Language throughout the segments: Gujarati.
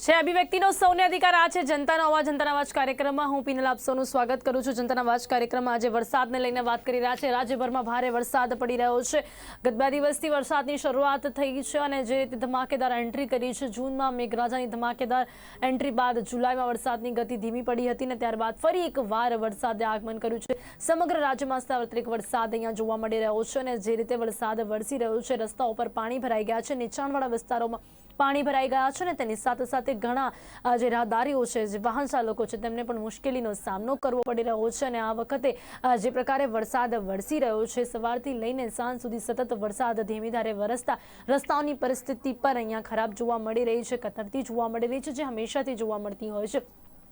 છે અભિવ્યક્તિનો સૌને અધિકાર આ છે જનતાનો અવાજ કાર્યક્રમમાં હું પિનલ આપ સૌનું સ્વાગત કરું છું। જનતાનો અવાજ કાર્યક્રમમાં આજે વરસાદને લઈને વાત કરી રહ્યા છે। રાજ્યભરમાં ભારે વરસાદ પડી રહ્યો છે। ગત 2 દિવસથી વરસાદની શરૂઆત થઈ છે અને જે ધમાકેદાર એન્ટ્રી કરી છે જૂનમાં મેઘરાજાની ધમાકેદાર એન્ટ્રી બાદ જુલાઈમાં વરસાદની ગતિ ધીમી પડી હતી અને ત્યારબાદ ફરી એકવાર વરસાદે આગમન કર્યું છે। સમગ્ર રાજ્યમાં સાર્વત્રિક વરસાદ અહીંયા જોવા મળી રહ્યો છે અને જે રીતે વરસાદ વરસી રહ્યો છે રસ્તાઓ પર પાણી ભરાઈ ગયા છે। નીચાણવાળા વિસ્તારોમાં પાણી ભરાઈ ગયા છે અને તેની સાથે સાથે ઘણા જે રાહદારીઓ છે જે વાહન ચાલકો છે તેમને પણ મુશ્કેલીનો સામનો કરવો પડી રહ્યો છે અને આ વખતે જે પ્રકારે વરસાદ વરસી રહ્યો છે સવારથી લઈને સાંજ સુધી સતત વરસાદ ધીમી ધારે વરસતા રસ્તાઓની પરિસ્થિતિ પર અહીંયા ખરાબ જોવા મળી રહી છે, કતરતી જોવા મળી રહી છે જે હંમેશાથી જોવા મળતી હોય છે।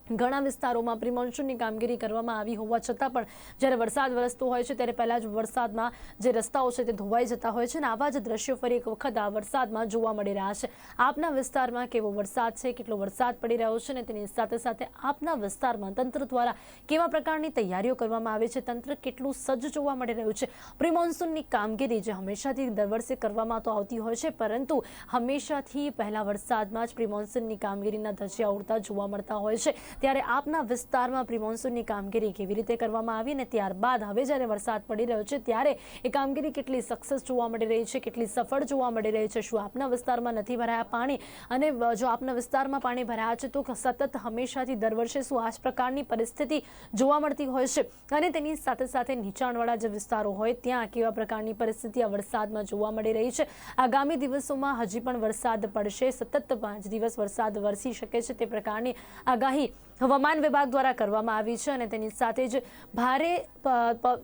ઘણા વિસ્તારોમાં પ્રી મોન્સૂનની કામગીરી કરવામાં આવી હોવા છતાં પણ જ્યારે વરસાદ વરસતો હોય છે ત્યારે પહેલા જ વરસાદમાં જે રસ્તાઓ છે તે ધોવાઈ જતા હોય છે અને આવા જ દ્રશ્યો ફરી એક વખત આ વરસાદમાં જોવા મળી રહ્યા છે। આપના વિસ્તારમાં કેવો વરસાદ છે, કેટલો વરસાદ પડી રહ્યો છે અને તેની સાથે સાથે આપના વિસ્તારમાં તંત્ર દ્વારા કેવા પ્રકારની તૈયારીઓ કરવામાં આવે છે, તંત્ર કેટલું સજ્જ જોવા મળી રહ્યું છે। પ્રી મોન્સૂનની કામગીરી જે હંમેશાથી દર વર્ષે કરવામાં તો આવતી હોય છે પરંતુ હંમેશાથી પહેલા વરસાદમાં જ પ્રી મોન્સૂનની કામગીરીના ધજિયા ઉડતા જોવા મળતા હોય છે। ત્યારે આપના વિસ્તારમાં પ્રી મોન્સૂનની કામગીરી કેવી રીતે કરવામાં આવી અને ત્યારબાદ હવે જ્યારે વરસાદ પડી રહ્યો છે ત્યારે એ કામગીરી કેટલી સક્સેસ જોવા મળી રહી છે, કેટલી સફળ જોવા મળી રહી છે। શું આપના વિસ્તારમાં નથી ભરાયા પાણી અને જો આપના વિસ્તારમાં પાણી ભરાયા છે તો સતત હંમેશાથી દર વર્ષે શું આ જ પ્રકારની પરિસ્થિતિ જોવા મળતી હોય છે અને તેની સાથે સાથે નીચાણવાળા જે વિસ્તારો હોય ત્યાં કેવા પ્રકારની પરિસ્થિતિ આ વરસાદમાં જોવા મળી રહી છે। આગામી દિવસોમાં હજી પણ વરસાદ પડશે, સતત 5 દિવસ વરસાદ વરસી શકે છે તે પ્રકારની આગાહી હવામાન વિભાગ દ્વારા કરવામાં આવી છે અને તેની સાથે જ ભારે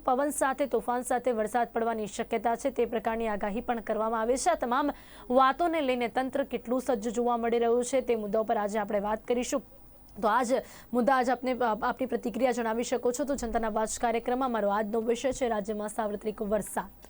પવન સાથે તોફાન સાથે વરસાદ પડવાની શક્યતા છે તે પ્રકારની આગાહી પણ કરવામાં આવી છે। આ તમામ વાતોને લઈને તંત્ર કેટલું સજ્જ જોવા મળી રહ્યું છે તે મુદ્દા પર આજે આપણે વાત કરીશું। તો આજ મુદ્દા આજ આપની પ્રતિક્રિયા જણાવી શકો છો। તો જનતાના અવાજ કાર્યક્રમમાં મારો આજનો વિષય છે રાજ્યમાં સાર્વત્રિક વરસાદ।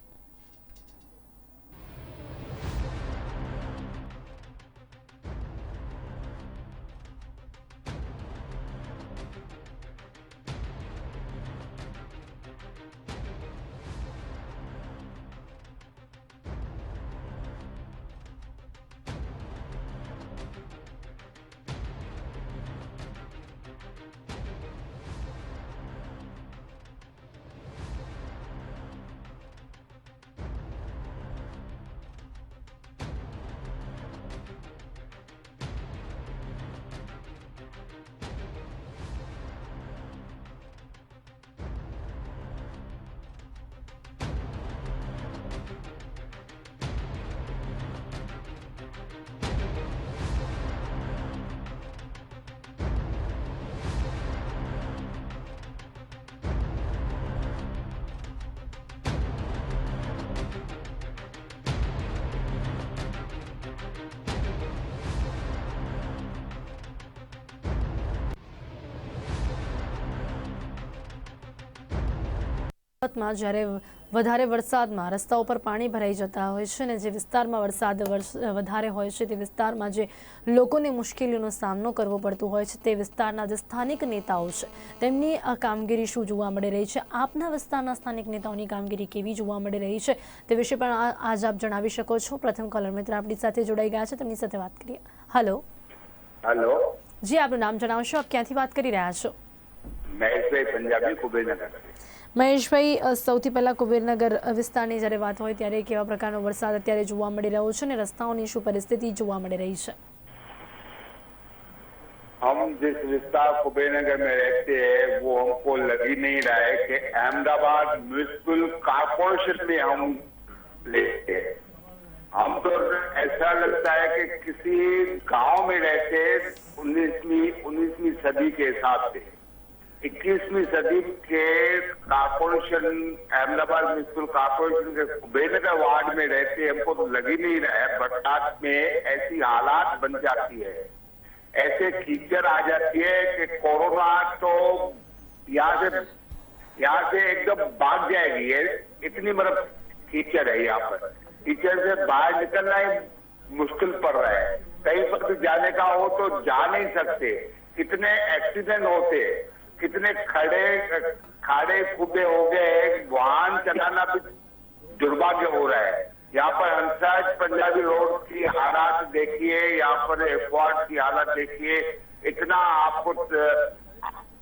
જ્યારે વધારે વરસાદમાં રસ્તાઓ પર પાણી ભરાઈ જતા હોય છે અને જે વિસ્તારમાં વરસાદ વધારે હોય છે તે વિસ્તારમાં જે લોકોને મુશ્કેલીઓનો સામનો કરવો પડતો હોય છે તે વિસ્તારના જે સ્થાનિક નેતાઓ છે તેમની કામગીરી શું જોવા મળી રહી છે, આપના વિસ્તારના સ્થાનિક નેતાઓની કામગીરી કેવી જોવા મળી રહી છે તે વિશે પણ આજ આપ જણાવી શકો છો। પ્રથમ કોલર મિત્ર આપણી સાથે જોડાઈ ગયા છે, તેમની સાથે વાત કરીએ। હેલો જી, આપનું નામ જણાવશો, આપ ક્યાંથી વાત કરી રહ્યા છો? મહેશભાઈ, પંજાબી, કુબેરનગર। મહેશભાઈ, સૌથી પહેલા કુબેરનગર વિસ્તારની જ્યારે વાત હોય ત્યારે કેવા પ્રકારનો વરસાદ અત્યારે જોવા મળી રહ્યો છે અને રસ્તાઓની શું પરિસ્થિતિ જોવા મળી રહી છે? हम जिस विस्तार कुबेरनगर में रहते हैं वो हमको लग ही नहीं रहा है कि अहमदाबाद म्युनिसिपल कॉर्पोरेशन में हम लेते हैं। हम तो ऐसा लगता है कि किसी गांव में रहते हैं 19वीं सदी के हिसाब से। 21वीं सदी के कॉर्पोरेशन अहमदाबाद म्युनिसिपल कॉर्पोरेशन के कुबेरनगर वार्ड में रहते हमको तो लग ही नहीं रहा है। बरसात में ऐसी हालात बन जाती है, ऐसे कीचड़ आ जाती है कि कोरोना तो यहाँ से एकदम भाग जाएगी। है इतनी मतलब कीचड़ है यहाँ पर, कीचड़ से बाहर निकलना ही मुश्किल पड़ रहा है। कहीं पर भी जाने का हो तो जा नहीं सकते। कितने एक्सीडेंट होते, कितने खाड़े खुदे हो गए, वाहन चलाना भी दुर्भाग्य हो रहा है। यहाँ पर हंसराज पंजाबी रोड की हालात देखिए, यहाँ पर एयरपोर्ट की हालत देखिए, इतना आपको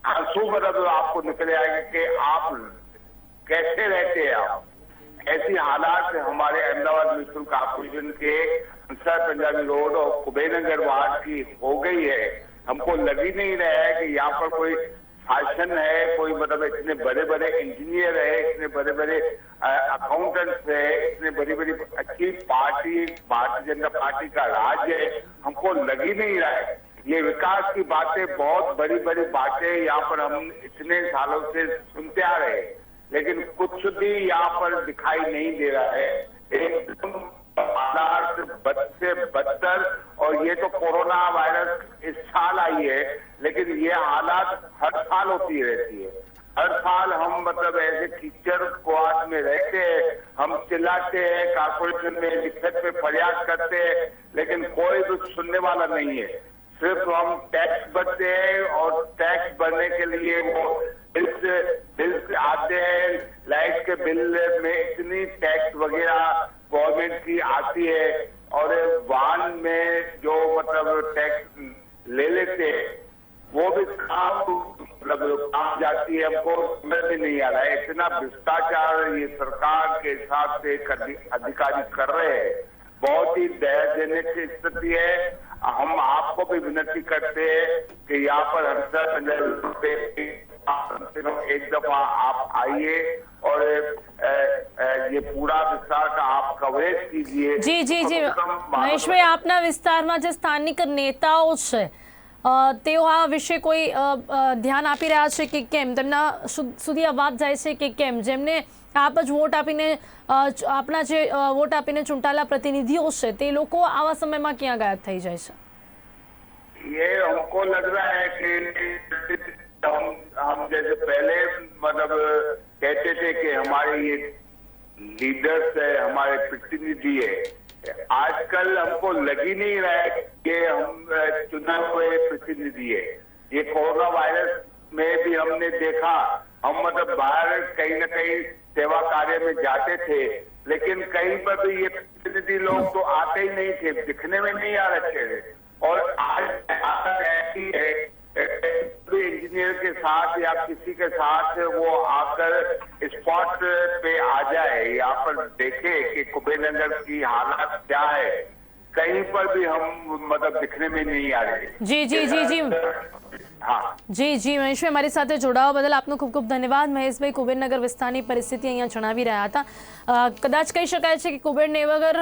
आंसू मतलब आपको निकले आएंगे कि आप कैसे रहते हैं। आप ऐसी हालात हमारे अहमदाबाद म्युनिसिपल कॉर्पोरेशन के हंसराज पंजाबी रोड और कुबेरनगर वार्ड की हो गई है। हमको लग ही नहीं रहा है कि यहाँ पर कोई शासन है, कोई मतलब इतने बड़े बड़े इंजीनियर है, इतने बड़े बड़े अकाउंटेंट्स है, इतने बड़ी बड़ी अच्छी पार्टी भारतीय जनता पार्टी का राज है, हमको लग ही नहीं रहा है। ये विकास की बातें, बहुत बड़ी बड़ी बातें यहाँ पर हम इतने सालों से सुनते आ रहे हैं, लेकिन कुछ भी यहाँ पर दिखाई नहीं दे रहा है। एकदम हालात बद से बदतर, और ये तो कोरोना वायरस इस साल आई है, लेकिन ये हालात हर साल होती रहती है। हर साल हम मतलब ऐसे कीचड़ कुआस में रहते हैं, हम चिल्लाते हैं, कॉर्पोरेशन में लिखत में फरियाद करते हैं, लेकिन कोई भी सुनने वाला नहीं है। सिर्फ हम टैक्स भरते हैं और टैक्स भरने के लिए वो बिल्स आते हैं, लाइट के बिल में इतनी टैक्स वगैरह गवर्नमेंट की आती है, और वाहन में जो मतलब टैक्स ले लेते हैं वो भी काम मतलब काम जाती है, हमको समझ में नहीं आ रहा है। इतना भ्रष्टाचार ये सरकार के हिसाब से अधिकारी कर रहे हैं, बहुत ही दयाजनक स्थिति है। हम आपको भी विनती करते हैं कि यहाँ पर हंसराज पंजाबी एक दफा आप आइए और ये पूरा विस्तार का आप कवरेज कीजिए। જી જી જી મહેશભાઈ, આપના વિસ્તારમાં જે સ્થાનિક નેતાઓ છે તેઓ આ વિશે કોઈ ધ્યાન આપી રહ્યા છે કે કેમ, તેમના સુધી આ વાત જાય છે કે કેમ, જેમને આપ જ વોટ આપીને આપના જે વોટ આપીને ચૂંટાયેલા પ્રતિનિધિઓ છે તે લોકો આવા સમયમાં ક્યાં ગાયબ થઈ જાય છે? ये हमको लग रहा है कि हम जैसे पहले मतलब कहते थे कि हमारे ये लीडर्स है, हमारे प्रतिनिधि है, आजकल हमको लग ही नहीं रहा है कि हम चुने हुए प्रतिनिधि है। ये कोरोना वायरस में भी हमने देखा, हम मतलब बाहर कहीं ना कहीं सेवा कार्य में जाते थे, लेकिन कहीं पर भी ये प्रतिनिधि लोग तो आते ही नहीं थे, दिखने में नहीं आ रहे थे। और आज ऐसी है इंजीनियर के साथ या किसी के साथ वो आकर स्पॉट पे आ जाए, यहाँ पर देखे कि कुबेरनगर की हालत क्या है, कहीं पर भी हम मतलब दिखने में नहीं आ रहे। જી જી જી જી हाँ જી જી મહેશભાઈ, મારી સાથે જોડાવા બદલ આપનો ખૂબ ખૂબ ધન્યવાદ। મહેશભાઈ કુબેરનગર વિસ્તારની પરિસ્થિતિ અહીંયા જણાવી રહ્યા હતા। કદાચ કહી શકાય છે કે કુબેરનગર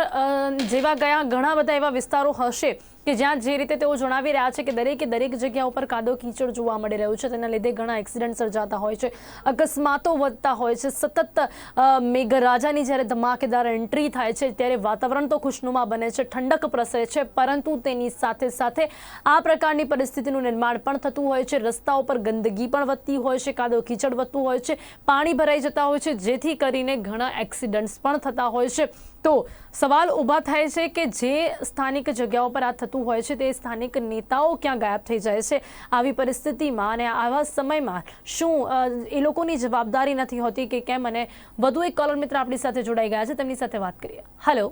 જેવા ગયા ઘણા બધા એવા વિસ્તારો હશે કે જ્યાં જે રીતે તેઓ જણાવી રહ્યા છે કે દરેક જગ્યા ઉપર કાદવ કીચડ જોવા મળી રહ્યું છે, તેના લીધે ઘણા એક્સિડન્ટ સર્જાતા હોય છે, અકસ્માતો વધતા હોય છે। સતત મેઘરાજાની જ્યારે ધમાકેદાર એન્ટ્રી થાય છે ત્યારે વાતાવરણ તો ખુશનુમા બને છે, ઠંડક પ્રસરે છે, પરંતુ તેની સાથે સાથે આ પ્રકારની પરિસ્થિતિનું નિર્માણ પણ થતું હોય છે। રસ્તાઓ પર ગંદકી પણ વધતી હોય છે, કાદવ કીચડ વધતું હોય છે, પાણી ભરાઈ જતા હોય છે, જેથી કરીને ઘણા એક્સિડન્ટ્સ પણ થતા હોય છે। તો સવાલ ઊભા થાય છે કે જે સ્થાનિક જગ્યાઓ પર આ થતું હોય છે તે સ્થાનિક નેતાઓ ક્યાં ગાયબ થઈ જાય છે આવી પરિસ્થિતિમાં, અને આવા સમયમાં શું એ લોકોની જવાબદારી નથી હોતી કે કેમ? અને વધુ એક કોલર મિત્ર આપણી સાથે જોડાઈ ગયા છે, તેમની સાથે વાત કરીએ। હેલો,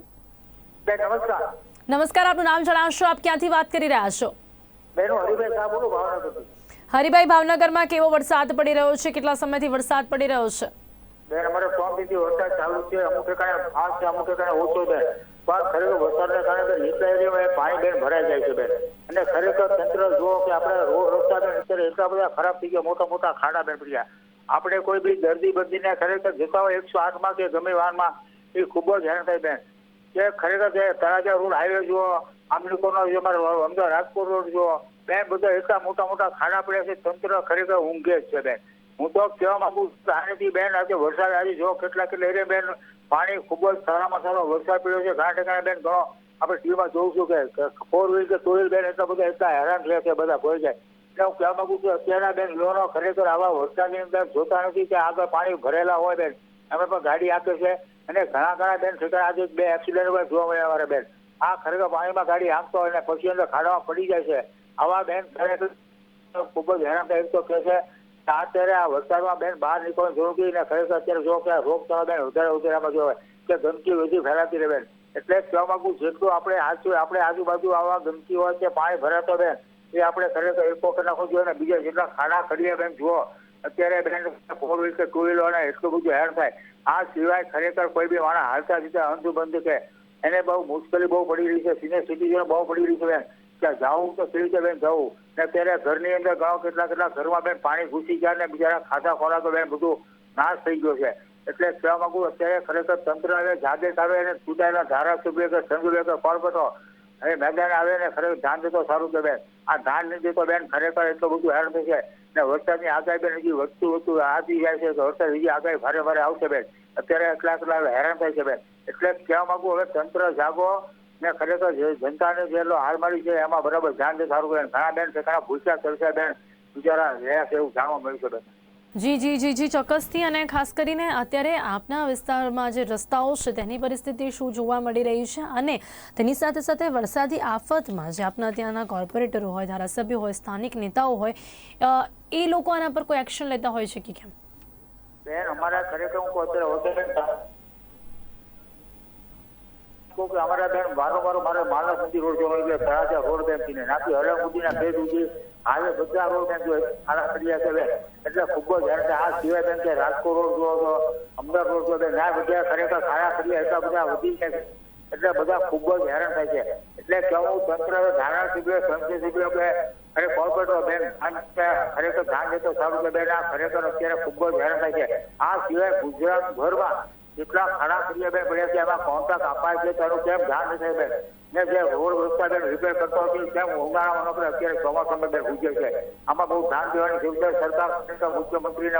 નમસ્કાર। નમસ્કાર, આપનું નામ જણાવશો? આપ ક્યાંથી વાત કરી રહ્યા છો? બેનો હરિભાઈ સાહેબ બોલું, ભાવનગરથી। હરિભાઈ, ભાવનગરમાં કેવો વરસાદ પડી રહ્યો છે? કેટલા સમયથી વરસાદ પડી રહ્યો છે? બેન અમારે 3 દિવસથી વરસાદ ચાલુ છે, અમુક ઠેકાણે ફાસ્ટ છે, અમુક ઠેકાણે ઓછો છે, પણ ખરેખર વરસાદને કારણે નીચલા એરિયામાં પાણી બેન ભરાઈ જાય છે બેન। અને ખરેખર તંત્ર જુઓ કે આપણે રોડ રસ્તા બેન અત્યારે એટલા બધા ખરાબ થઈ ગયા, મોટા મોટા ખાડા બેન પડ્યા। આપણે કોઈ બી દર્દી બદલીને ખરેખર જતા હોય 108માં કે ગમે વાહનમાં, એ ખૂબ જ હેરાન થાય બેન। કે ખરેખર તળાજા રોડ હાઈવે જુઓ, આમલીકોનો અમારે અમદાવાદ રાજકોટ રોડ જુઓ બેન, બધા એટલા મોટા મોટા ખાડા પડ્યા છે, તંત્ર ખરેખર ઊંઘે જ છે બેન। હું તો કહેવા માંગુ છું આનેથી બેન આજે વરસાદ આજે જો કેટલા એરિયા બેન પાણી ખૂબ જ સારામાં સારો વરસાદ પડ્યો છે, ઘણા ઠેકાણે બેન ઘણો આપણે ટીવીમાં જોઉં છું કે 4 વ્હીલ કે 2 વ્હીલ બેન એટલા હેરાન રહે છે, બધા ભોઈ જાય। એટલે હું કહેવા માંગુ છું અત્યારના બેન લોનો ખરેખર આવા વરસાદની અંદર જોતા નથી કે આગળ પાણી ભરેલા હોય બેન, અમે પણ ગાડી આપે છે, અને ઘણા બેન ઠેકાણે આજે 2 એક્સિડન્ટ પણ જોવા મળ્યા અમારે બેન। આ ખરેખર પાણીમાં ગાડી હાંકતો હોય ને પછી અંદર ખાડામાં પડી જાય છે, આવા બેન ખરેખર ખૂબ જ હેરાન થાય તો કહે છે। અત્યારે આ વરસાદમાં બેન બહાર નીકળવાની જરૂર નથી, ને ખરેખર અત્યારે જો કે રોગચાળો બેન વધારે આમાં જોવાય કે ગંદકી વધી ફેલાતી રહે બેન। એટલે કહેવા માંગુ જેટલું આપણે આજુબાજુ આવા ગંદકી હોય કે પાણી ભરાતો બેન એ આપણે ખરેખર એક વખત નાખવું જોઈએ. ને બીજા જેટલા ખાડા ખડીએ બેન જુઓ અત્યારે બેન 4 વ્હીલ કે 2 વ્હીલર એટલું બધું હેરાન થાય. આ સિવાય ખરેખર કોઈ બી માણસ હાલતા જીતા અંધુબંધ કે એને બહુ મુશ્કેલી બહુ પડી રહી છે. સિનિયર સિટીઝન બહુ પડી રહી છે બેન કે જવું તો કેવી રીતે બેન જવું. ને અત્યારે ઘરની અંદર ઘણો કેટલા ઘરમાં બેન પાણી ઘૂસી ગયા ને બિચારા ખાધા ખોરાક બેન બધું નાશ થઈ ગયો છે. એટલે કહેવા માંગુ અત્યારે ખરેખર તંત્ર હવે જાગૃત આવે અને ચૂંટાયેલા ધારાસભ્ય કે સંઘ કે કોર્પોરેટરો હવે મેદાન આવે ને ખરેખર ધ્યાન દેતો સારું કે બેન આ ધ્યાન નહીં દેતો બેન ખરેખર એટલું બધું હેરાન થશે. ને વરસાદની આગાહી બેન હજી વધતું આવતી જાય છે કે વરસાદ હજી આગાહી ભારે આવશે બેન. અત્યારે એટલા હેરાન થાય છે બેન. એટલે કહેવા માંગુ હવે તંત્ર જાગો ને ખરેખર જનતાને જેટલો હાલ મળી છે એમાં બરાબર ધ્યાન દે સારું બેન. ઘણા બેન છે ઘણા ભૂસ્યા કરશે બેન બિચારા રહ્યા છે એવું જાણવા મળ્યું છે બેન. જી ચોક્કસથી. અને ખાસ કરીને અત્યારે આપના વિસ્તારમાં જે રસ્તાઓ છે તેની પરિસ્થિતિ શું જોવા મળી રહી છે અને તેની સાથે સાથે વરસાદી આફતમાં જે આપના ત્યાંના કોર્પોરેટરો હોય, ધારાસભ્યો હોય, સ્થાનિક નેતાઓ હોય એ લોકો આના પર કોઈ એક્શન લેતા હોય છે કે કેમ? બેન અમારા ખરેખર હું અત્યારે હોટેલ કે અમારા બેન વારંવાર મારે માલના સુધી રોડ જોવા એટલે તળાજા રોડ બેન થી નાખી હળંગુદીના ભેદ સુધી હાલે બધા રોડ બેન ખાડા કર્યા છે બેન. એટલે ખૂબ જ હેરાન થાય. આ સિવાય બેન કે રાજકોટ રોડ જોવો તો અમદાવાદ રોડ જોવો બેન ના બધા ખરેખર ખાડા કર્યા એટલા બધા વધી જાય એટલે બધા ખૂબ જ હેરાન થાય છે. એટલે કેવું તંત્ર ધારાસભ્ય સંસદીય કે અરે કોર્પોરેટરો બેન ખરેખર ધ્યાન દેતો સારું કે બેન આ ખરેખર અત્યારે ખૂબ જ હેરાન થાય છે. આ સિવાય ગુજરાતભરમાં જેટલા ખાડા કર્યા બેન પડ્યા છે એમાં કોન્ટ્રાક્ટ અપાય છે તેનું કેમ ધ્યાન નથી બેન. ને જે રોડ રસ્તા બેન રિપેર કરતો હોય તેમ ઉનાળામાં આપણે અત્યારે ચોમાસામાં બેન ઉજે છે. આમાં બહુ ધ્યાન દેવાની જરૂર છે. સરકાર મુખ્યમંત્રીને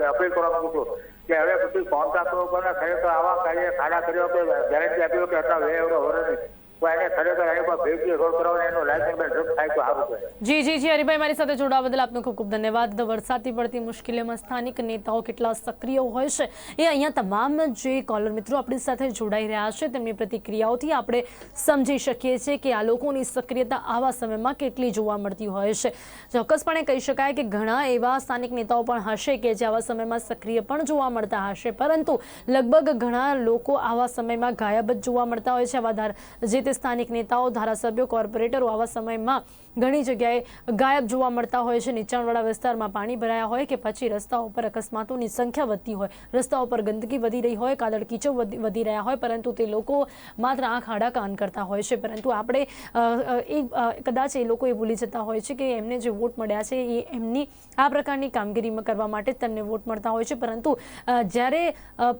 અપીલ કરવા માંગુ છું કે હવે બધી કોન્ટ્રાક્ટરો પર ખરેખર આવા કાર્ય ખાડા કર્યો કે ગેરંટી આપી કે આટલા વર્ષ એને ખરેખર એની પર ભેગી રોડ કરવાનો એનો લાયસન્સ બેન રદ થાય તો સારું છે. જી હરિભાઈ, મારી સાથે જોડાવા બદલ આપનો ખૂબ ખૂબ ધન્યવાદ. વરસાદથી પડતી મુશ્કેલીઓમાં સ્થાનિક નેતાઓ કેટલા સક્રિય હોય છે એ અહીંયા તમામ જે કોલર મિત્રો આપણી સાથે જોડાઈ રહ્યા છે તેમની પ્રતિક્રિયાઓથી આપણે સમજી શકીએ છીએ કે આ લોકોની સક્રિયતા આવા સમયમાં કેટલી જોવા મળતી હોય છે. ચોક્કસપણે કહી શકાય કે ઘણા એવા સ્થાનિક નેતાઓ પણ હશે કે જે આવા સમયમાં સક્રિય પણ જોવા મળતા હશે, પરંતુ લગભગ ઘણા લોકો આવા સમયમાં ગાયબ જ જોવા મળતા હોય છે. આવા જે તે સ્થાનિક નેતાઓ, ધારાસભ્યો, કોર્પોરેટરો આવા સમયમાં ઘણી જગ્યાએ ગાયબ જોવા મળતા હોય છે. નીચાણવાળા વિસ્તારમાં પાણી ભરાયા હોય કે પછી રસ્તાઓ પર અકસ્માતોની સંખ્યા વધતી હોય, રસ્તાઓ પર ગંદકી વધી રહી હોય, કાદળ કીચડ વધી રહ્યા હોય, પરંતુ તે લોકો માત્ર આંખ આડા કાન કરતા હોય છે. પરંતુ આપણે કદાચ એ લોકો એ ભૂલી જતા હોય છે કે એમને જે વોટ મળ્યા છે એ એમની આ પ્રકારની કામગીરી કરવા માટે જ તેમને વોટ મળતા હોય છે. પરંતુ જ્યારે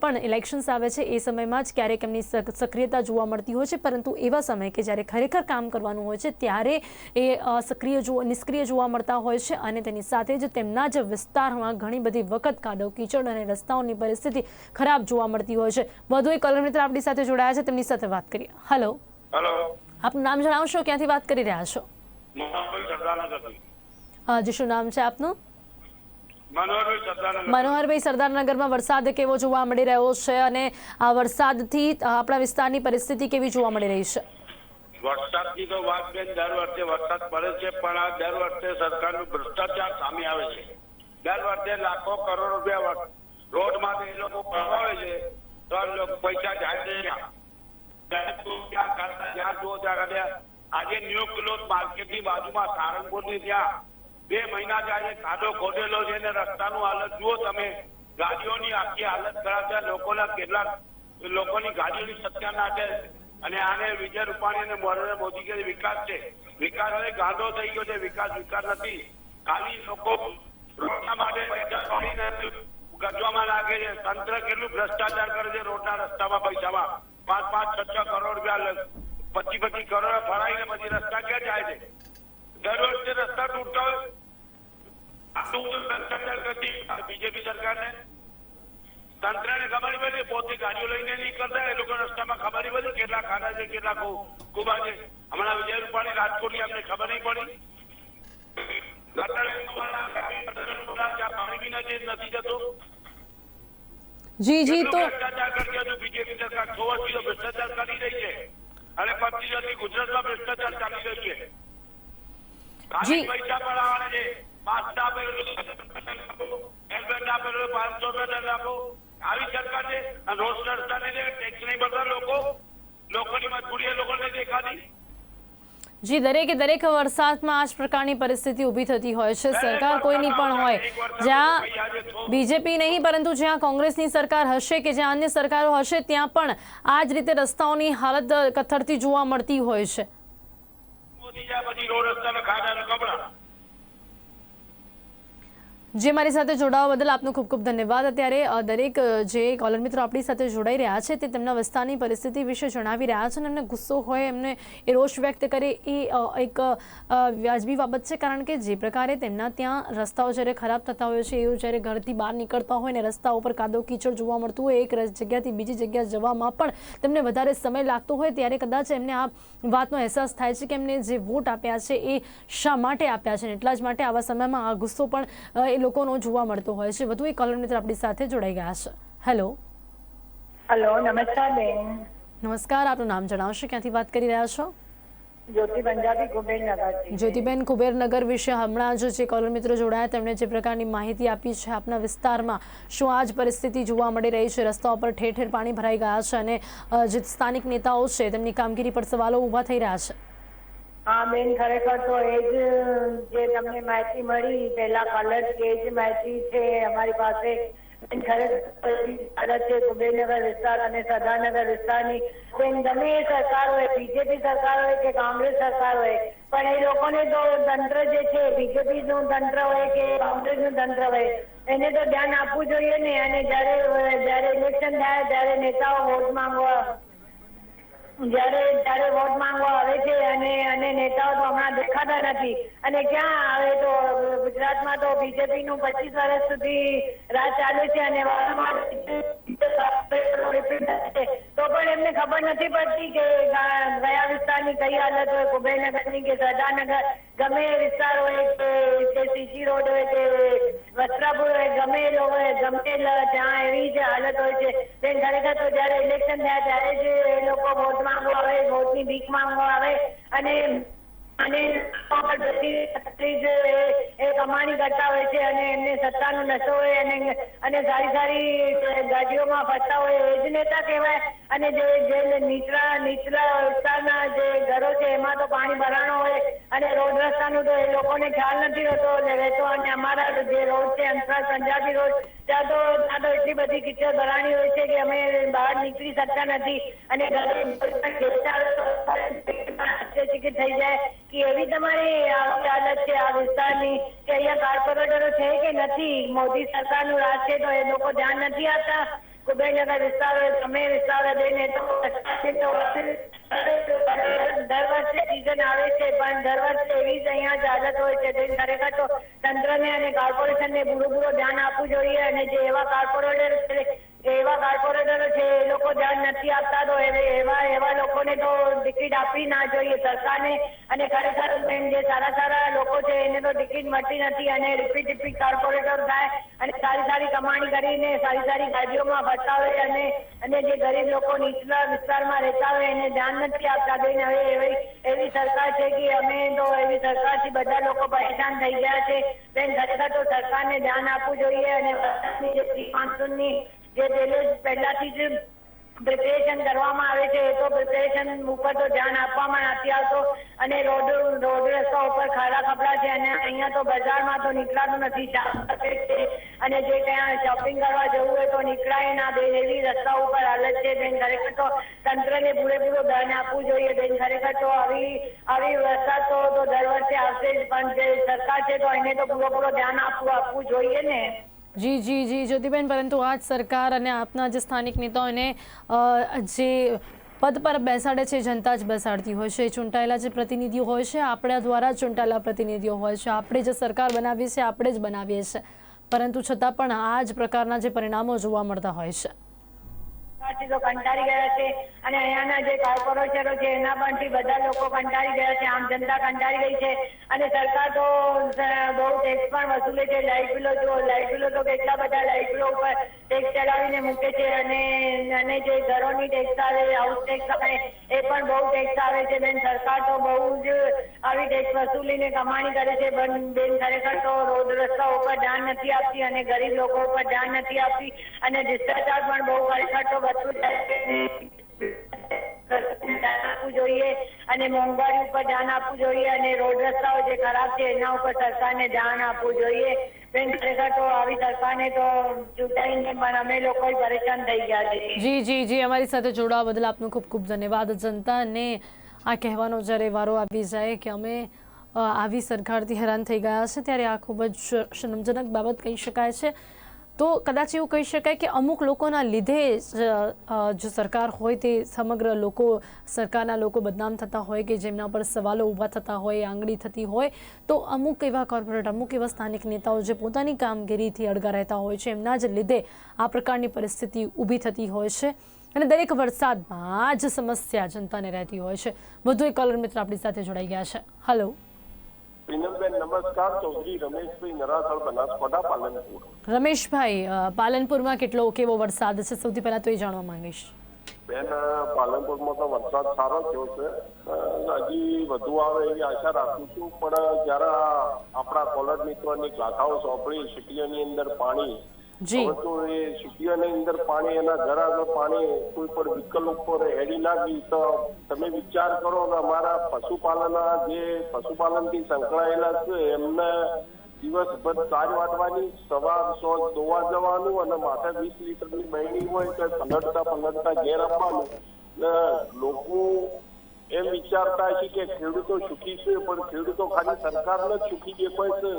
પણ ઇલેક્શન્સ આવે છે એ સમયમાં જ ક્યારેક એમની સક્રિયતા જોવા મળતી હોય છે, પરંતુ એવા સમય કે જ્યારે ખરેખર કામ કરવાનું હોય છે ત્યારે એ નિષ્ક્રિય જોવા મળતા હોય છે. અને તેની સાથે જ તેમના જ વિસ્તારમાં ઘણી બધી વખત કાદવ કીચડ અને રસ્તાઓની પરિસ્થિતિ ખરાબ જોવા મળતી હોય છે. વધુ એક કોલર મિત્ર આપણી સાથે જોડાયા છે, તેમની સાથે વાત કરીએ. હેલો, આપનું નામ જણાવશો, ક્યાંથી વાત કરી રહ્યા છો? જી, શું નામ છે આપનું? મનોહરભાઈ, સરદારનગરમાં વરસાદ કેવો જોવા મળી રહ્યો છે અને આ વરસાદથી આપણા વિસ્તારની પરિસ્થિતિ કેવી જોવા મળી રહી છે? વરસાદની તો વાત બેન દર વર્ષે વરસાદ પડે છે, પણ આ દર વર્ષે સરકારનું ભ્રષ્ટાચાર સામે આવે છે. દર વર્ષે લાખો કરોડ રૂપિયા રોડ માટે એ લોકો પડાવે છે તો પૈસા જાય છે જ્યાં જુઓ ત્યાં. આજે ન્યૂ ક્લોથ માર્કેટની બાજુમાં સારંગપુરની ત્યાં 2 મહિના જાય ખાડો ખોદેલો છે ને રસ્તાનું હાલત જુઓ તમે. ગાડીઓની આખી હાલત ખરાબ છે. લોકોની ગાડીઓની સત્યાનાશ છે. અને આને વિજય રૂપાણી અને નરેન્દ્ર મોદી કે વિકાસ છે, વિકાસ હવે ગાંડો થઈ ગયો છે. વિકાસ નથી, ખાલી લોકો રોડના માટે પૈસા પાડીને ગજવામાં લાગે છે. તંત્ર કેટલું ભ્રષ્ટાચાર કરે છે રોડના રસ્તામાં પૈસામાં. 5-5, 6-6 કરોડ રૂપિયા 25 કરોડ ફરાઈને પછી રસ્તા ક્યાં જાય છે? દર વર્ષે રસ્તા તૂટતા હોય. આટલું ભ્રષ્ટાચાર કરતી બીજેપી સરકારને તંત્રને ખબર પડી, પોતે ગાડીઓ લઈને નહીં કરતા. એ લોકો રસ્તામાં ખબર પડી કેટલા ખાડા છે, કેટલા કુબા છે. હમણાં વિજય રૂપાણી રાજકોટની અમને ખબર નહીં પડી. પાણી બી નથી જતું. જી તો ભ્રષ્ટાચાર કરતી હતું બીજેપી સરકાર. 6 વર્ષથી ભ્રષ્ટાચાર કરી રહી છે અને 25 વર્ષથી ગુજરાતમાં ભ્રષ્ટાચાર ચાલી રહ્યો છે. ખાલી પૈસા પડાવવાના છે. 5 આપેલું, હેલ્મેટ આપેલું, 500 આપો. આવી સરકાર છે. રોડ રસ્તા ટેક્સ નહીં ભરતા લોકોની મજબૂરી એ લોકોને દેખાતી? જી, દરેક વરસાદમાં આ જ પ્રકારની પરિસ્થિતિ ઊભી થતી હોય છે. સરકાર કોઈની પણ હોય, જ્યાં બીજેપી નહીં પરંતુ જ્યાં કોંગ્રેસની સરકાર હશે કે જ્યાં અન્ય સરકારો હશે ત્યાં પણ આ જ રીતે રસ્તાઓની હાલત કથળતી જોવા મળતી હોય છે. મોદી જ્યાં પછી રોડ રસ્તાના ખાડાના કપડા. જે મારી સાથે જોડાવા બદલ આપનો ખૂબ ખૂબ ધન્યવાદ. અત્યારે દરેક જે કોલર મિત્રો આપણી સાથે જોડાઈ રહ્યા છે તે તેમના વિસ્તારની પરિસ્થિતિ વિશે જણાવી રહ્યા છે અને એમને ગુસ્સો હોય, એમને એ રોષ વ્યક્ત કરે એ એક વ્યાજબી બાબત છે. કારણ કે જે પ્રકારે તેમના ત્યાં રસ્તાઓ જ્યારે ખરાબ થતા હોય છે, એવું જ્યારે ઘરથી બહાર નીકળતા હોય ને રસ્તા ઉપર કાદવ કીચડ જોવા મળતું હોય, એક જગ્યાથી બીજી જગ્યા જવામાં પણ તેમને વધારે સમય લાગતો હોય, ત્યારે કદાચ એમને આ વાતનો અહેસાસ થાય છે કે એમને જે વોટ આપ્યા છે એ શા માટે આપ્યા છે. એટલા જ માટે આવા સમયમાં આ ગુસ્સો પણ લોકોનો જોવા મળતો હોય છે. વધુ એક કોલર મિત્ર આપણી સાથે જોડાઈ ગયા છે. હેલો. નમસ્કાર બેન. નમસ્કાર, આપનું નામ જણાવશો, ક્યાંથી વાત કરી રહ્યા છો? જ્યોતિ પંજાબી કુબેરનગર. જ્યોતિબેન, કુબેરનગર વિશે હમણાં જે કોલર મિત્રો જોડાયા તેમણે જે પ્રકારની માહિતી આપી છે, આપના વિસ્તારમાં શું આ જ પરિસ્થિતિ જોવા મળી રહી છે? રસ્તાઓ પર ઠેર ઠેર પાણી ભરાઈ ગયા છે અને જે સ્થાનિક નેતાઓ છે તેમની કામગીરી પર સવાલો ઊભા થઈ રહ્યા છે. હા બેન, ખરેખર તો એ જ જે તમને માહિતી મળી પહેલા કલર કે જ માહિતી છે અમારી પાસે. ખરેખર છે કુબેરનગર વિસ્તાર અને સરદારનગર વિસ્તારની બેન, ગમે એ સરકાર હોય, બીજેપી સરકાર હોય કે કોંગ્રેસ સરકાર હોય, પણ એ લોકોને તો તંત્ર જે છે, બીજેપી નું તંત્ર હોય કે કોંગ્રેસ નું તંત્ર હોય, એને તો ધ્યાન આપવું જોઈએ ને. અને જયારે ઇલેક્શન થાય ત્યારે નેતાઓ વોટ માંગવા જયારે વોટ માંગવા આવે છે અને નેતાઓ તો હમણાં દેખાતા નથી. અને ક્યાં હવે તો ગુજરાતમાં તો બીજેપી નું 25 વર્ષ સુધી રાજ ચાલે છે અને તો પણ એમને ખબર નથી પડતી કે કયા વિસ્તારની કઈ હાલત હોય, કુબેરનગરની કે સરદારનગર, ગમે એ વિસ્તાર હોય કે સીસી રોડ હોય કે વસ્ત્રાપુર હોય, ગમે ત્યાં એવી જ હાલત હોય છે. ખરેખર તો જયારે ઇલેક્શન થયા ત્યારે જ એ લોકો વોટ માંગવા આવે, વોટની ભીખ માંગવા આવે અને કમાણી કરતા હોય છે અને એમને સત્તાનો નશો હોય અને સારી ગાડીઓમાં ફરતા હોય, એ જ નેતા કહેવાય. અને જે નીચલા વિસ્તારના જે ઘરો છે એમાં તો પાણી ભરાણો હોય અને રોડ રસ્તાનું તો એ લોકોને ખ્યાલ નથી રહેતો. અને અમારા જે રોડ છે અંતરાલ પંજાબી રોડ, ત્યાં તો એટલી બધી કીચડ ભરાણી હોય છે કે અમે બહાર નીકળી શકતા નથી. અને ટિકિટ થઈ જાય કે એવી તમારી હાલત છે આ વિસ્તારની કે અહીંયા કોર્પોરેટરો છે કે નથી. મોદી સરકારનું રાજ છે તો એ લોકો ધ્યાન નથી આપતા. કુબેરનગર વિસ્તાર હોય, ગમે વિસ્તાર હોય, દર વર્ષે સિઝન આવે છે પણ દર વર્ષે એવી જ અહીંયા જ હાલત હોય છે. ખરેખર તો તંત્રને અને કોર્પોરેશનને પૂરું ધ્યાન આપવું જોઈએ. અને જે એવા કોર્પોરેટરો છે એ લોકો ધ્યાન નથી આપતા તો એવા લોકોને તો ટિકિટ આપવી ના જોઈએ સરકારને. અને ખરેખર જે સારા લોકો છે એને તો ટિકિટ મળતી નથી અને રિપીટ કોર્પોરેટર થાય અને સારી કમાણી કરીને સારી ગાડીઓમાં ફરતા હોય અને જે ગરીબ લોકો નીચલા વિસ્તારમાં રહેતા હોય એને ધ્યાન નથી આપતા. બેન, હવે એવી સરકાર છે કે અમે તો એવી સરકારથી બધા લોકો પરેશાન થઈ ગયા છે. બેન, ખરેખર તો સરકારને ધ્યાન આપવું જોઈએ અને વરસાદની જે પ્રી મોન્સૂનની જે પહેલાથી જ પ્રિપેરેશન કરવામાં આવે છે એ તો પ્રિપેરેશન ઉપર તો ધ્યાન આપવામાં નથી આવતો. અને રોડ રસ્તા ઉપર ખાડા કપડા છે અને અહીંયા તો બજારમાં તો નીકળાતું નથી. અને જે ત્યાં શોપિંગ કરવા જવું હોય તો નીકળાય ના બેન, એવી રસ્તા ઉપર હાલત છે. બેન, ખરેખર તો તંત્રને પૂરેપૂરું ધ્યાન આપવું જોઈએ. બેન, ખરેખર તો આવી વરસાદ તો દર વર્ષે આવશે જ, પણ જે સરકાર છે તો એને તો પૂરેપૂરું ધ્યાન આપવું જોઈએ ને. જી જ્યોતિબેન, પરંતુ આ જ સરકાર અને આપના જે સ્થાનિક નેતાઓને જે પદ પર બેસાડે છે જનતા જ બેસાડતી હોય છે. ચૂંટાયેલા જે પ્રતિનિધિઓ હોય છે આપણા દ્વારા ચૂંટાયેલા પ્રતિનિધિઓ હોય છે. આપણે જે સરકાર બનાવીએ છીએ આપણે જ બનાવીએ છીએ, પરંતુ છતાં પણ આ જ પ્રકારના જે પરિણામો જોવા મળતા હોય છે. તો કંટાળી ગયા છે અને અહીંયાના જે કોર્પોરેટરો છે એના પરથી બધા લોકો કંટાળી ગયા છે. આમ જનતા કંટાળી ગઈ છે અને સરકાર તો બહુ ટેક્સ પણ વસૂલે છે. લાઇટ બિલો તો કેટલા બધા લાઇટ બિલો ઉપર ટેક્સ ચડાવીને મૂકે છે અને જે ઘરોની ટેક્સ આવે, હાઉસ ટેક્સ આવે, એ પણ બહુ ટેક્સ આવે છે. બેન, સરકાર તો બહુ જ આવી ટેક્સ વસૂલીને કમાણી કરે છે. બેન, ખરેખર તો રોડ રસ્તા ઉપર ધ્યાન નથી આપતી અને ગરીબ લોકો ઉપર ધ્યાન નથી આપતી અને ભ્રષ્ટાચાર પણ બહુ ખરેખર તો વધતું જાય છે. ધ્યાન આપવું જોઈએ અને મોંઘવારી ઉપર ધ્યાન આપવું જોઈએ અને રોડ રસ્તાઓ જે ખરાબ છે એના ઉપર સરકારને ધ્યાન આપવું જોઈએ. બેન, ખરેખર તો આવી સરકારને તો ચૂંટાઈને પણ અમે લોકો પરેશાન થઈ ગયા છે. જી અમારી સાથે જોડાવા બદલ આપનો ખૂબ ખૂબ ધન્યવાદ. જનતાને આ કહેવાનો જ્યારે વારો આવી જાય કે અમે આવી સરકારથી હેરાન થઈ ગયા છે ત્યારે આ ખૂબ જ શરમજનક બાબત કહી શકાય છે. તો કદાચ એવું કહી શકાય કે અમુક લોકોના લીધે જો સરકાર હોય તે સમગ્ર લોકો સરકારના લોકો બદનામ થતા હોય કે જેમના પર સવાલો ઊભા થતા હોય, આંગળી થતી હોય, તો અમુક એવા કોર્પોરેટ, અમુક એવા સ્થાનિક નેતાઓ જે પોતાની કામગીરીથી અડગા રહેતા હોય છે એમના જ લીધે આ પ્રકારની પરિસ્થિતિ ઊભી થતી હોય છે અને દરેક વરસાદમાં આ જ સમસ્યા જનતાને રહેતી હોય છે. વધુ એક કોલર મિત્ર આપણી સાથે જોડાઈ ગયા છે. હલો પીનલબેન, નમસ્કાર. ચૌધરી રમેશભાઈ, નરાસળ, બનાસકાંઠા, પાલનપુર. રમેશભાઈ, પાલનપુરમાં કેવો વરસાદ છે? સૌથી પહેલા તો એ જાણવા માંગીશ. બેન, પાલનપુરમાં તો વરસાદ સારો થયો છે. હજી વધુ આવે એવી આશા રાખું છું, પણ જયારે આપણા કોલર મિત્રોની ગાથાઓ સાંભળી સિટીઓની અંદર પાણી, જી હવે તો એ સિટીઓની અંદર પાણી, એના ઘર આગળ પાણી કોઈ પણ વિકલ્પ ઉપર હેડી નાખી તો તમે વિચાર કરો કે અમારા પશુપાલનથી સંકળાયેલા છે એમને દિવસભર ચાર વાટવાની, સવાર 100 ધોવા જવાનું અને માથે 20 લીટરની બહેણી હોય તો પલટતા ઘેર આપવાનું. લોકો એમ વિચારતા છે કે ખેડૂતો સુખી છે, પણ ખેડૂતો ખાલી સરકારને જ સુખી દેખાય છે.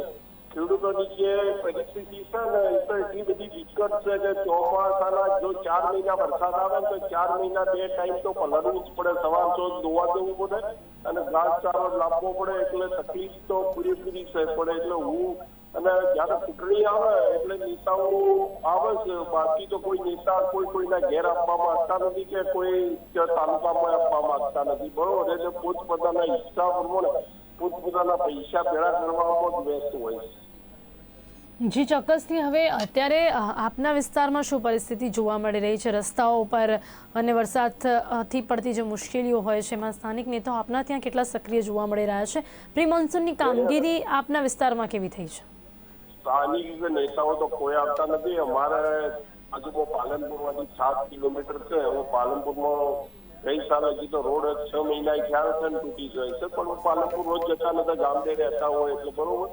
ખેડૂતોની જે પરિસ્થિતિ છે ને એ તો એટલી બધી વિકટ છે કે ચોમાસાના જો 4 મહિના વરસાદ આવે ને તો 4 મહિના 2 ટાઈમ તો પલળવું જ પડે, સવાર 100 ધોવા જવું પડે અને ઘાસચારો લાવવો પડે, એટલે તકલીફ તો પૂરેપૂરી છે. પડે એટલે અને જયારે ચૂંટણી આવે એટલે નેતાઓ આવે છે, બાકી તો કોઈ નેતા કોઈના ઘેર આપવા માંગતા નથી કે કોઈ તાલુકામાં આપવા માંગતા નથી. બરોબર, એટલે પોતપોતાના હિસ્સા પ્રમાણે પોતપોતાના પૈસા ભેળા કરવામાં જ વ્યસ્ત હોય છે. જી ચોક્કસથી. હવે અત્યારે આપના વિસ્તારમાં શું પરિસ્થિતિ જોવા મળી રહી છે? રસ્તાઓ પર અને વરસાદથી પડતી જે મુશ્કેલીઓ હોય છે એમાં સ્થાનિક નેતાઓ આપના ત્યાં કેટલા સક્રિય જોવા મળી રહ્યા છે? પ્રી મોન્સૂનની કામગીરી આપના વિસ્તારમાં કેવી થઈ છે? સ્થાનિક નેતાઓ તો કોઈ આવતા નથી. અમારે આજુબાજુ પાલનપુરમાંથી 7 કિલોમીટર છે. હું પાલનપુરમાં ગઈ સાલ હજી તો રોડ 6 મહિના ખ્યાલ છે ને તૂટી જાય છે, પણ પાલનપુર રોજ જતા નતા, ગામડે રહેતા હોય એટલે બરોબર.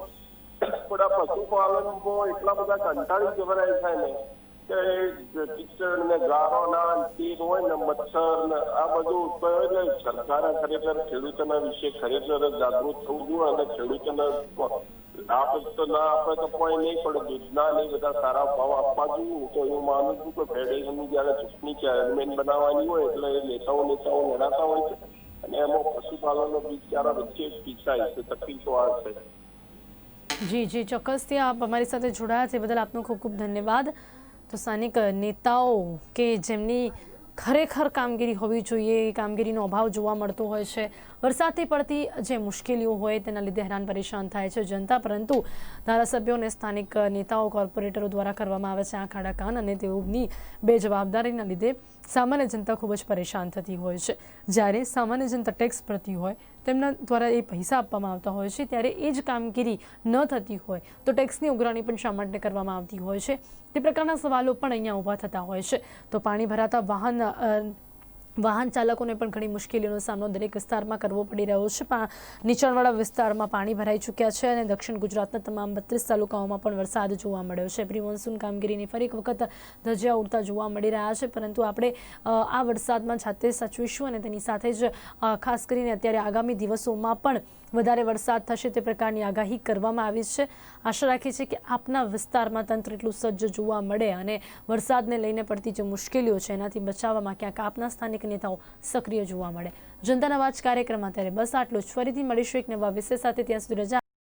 પણ આ પશુપાલનમાં એટલા બધા કંટાળી જવરાય થાય ને કે કિચડ ને ગારો ના તીર હોય ને મચ્છર ને આ બધું ઉત્પન્ન. એટલે સરકારે ખરેખર ખેડૂતોના વિશે ખરેખર જાગૃત થવું જોઈએ અને ખેડૂતોને આપે તો ના આપે તો કોઈ નહીં, પણ દૂધના નહીં બધા સારા ભાવ આપવા જોઈએ. તો હું માનું છું કે ફેડરેશનની જયારે ચૂંટણી ચેરમેન બનાવવાની હોય એટલે નેતાઓ લડાતા હોય છે અને એમાં પશુપાલનો બિચારા વચ્ચે પીછાય છે. તકલીફો આ છે. જી ચોક્કસથી. આપ અમારી સાથે જોડાયા તે બદલ આપનો ખૂબ ખૂબ ધન્યવાદ. તો સ્થાનિક નેતાઓ કે જેમની ખરેખર કામગીરી હોવી જોઈએ એ કામગીરીનો અભાવ જોવા મળતો હોય છે. વરસાદથી પડતી જે મુશ્કેલીઓ હોય તેના લીધે હેરાન પરેશાન થાય છે જનતા, પરંતુ ધારાસભ્યો અને સ્થાનિક નેતાઓ, કોર્પોરેટરો દ્વારા કરવામાં આવે છે આંખ આડા કાન અને તેઓની બેજવાબદારીના લીધે સામાન્ય જનતા ખૂબ જ પરેશાન થતી હોય છે. જ્યારે સામાન્ય જનતા ટેક્સ ભરતી હોય, તેમના દ્વારા એ પૈસા આપવામાં આવતા હોય છે, ત્યારે એ જ કામગીરી ન થતી હોય તો ટેક્સની ઉઘરાણી પણ શા માટે કરવામાં આવતી હોય છે? તે પ્રકારના સવાલો પણ અહીંયા ઊભા થતા હોય છે. તો પાણી ભરાતા વાહન ચાલકોને પણ ઘણી મુશ્કેલીઓનો સામનો દરેક વિસ્તારમાં કરવો પડી રહ્યો છે. નીચાણવાળા વિસ્તારમાં પાણી ભરાઈ ચૂક્યા છે અને દક્ષિણ ગુજરાતના તમામ 32 તાલુકાઓમાં પણ વરસાદ જોવા મળ્યો છે. પ્રી મોન્સૂન કામગીરીની ફરી એક વખત ધજિયા ઉડતા જોવા મળી રહ્યા છે, પરંતુ આપણે આ વરસાદમાં જાતે સાચવીશું અને તેની સાથે જ ખાસ કરીને અત્યારે આગામી દિવસોમાં પણ વધારે વરસાદ થશે તે પ્રકારની આગાહી કરવામાં આવી છે. આશા રાખીએ છીએ કે આપના વિસ્તારમાં તંત્ર એટલું સજ્જ જોવા મળે અને વરસાદને લઈને પડતી જે મુશ્કેલીઓ છે એનાથી બચાવવામાં ક્યાંક આપના સ્થાનિક નેતાઓ સક્રિય જોવા મળે. જનતાના અવાજ કાર્યક્રમમાં ત્યારે બસ આટલું જ. ફરીથી મળીશું એક નવા વિષય સાથે. ત્યાં સુધી રજા.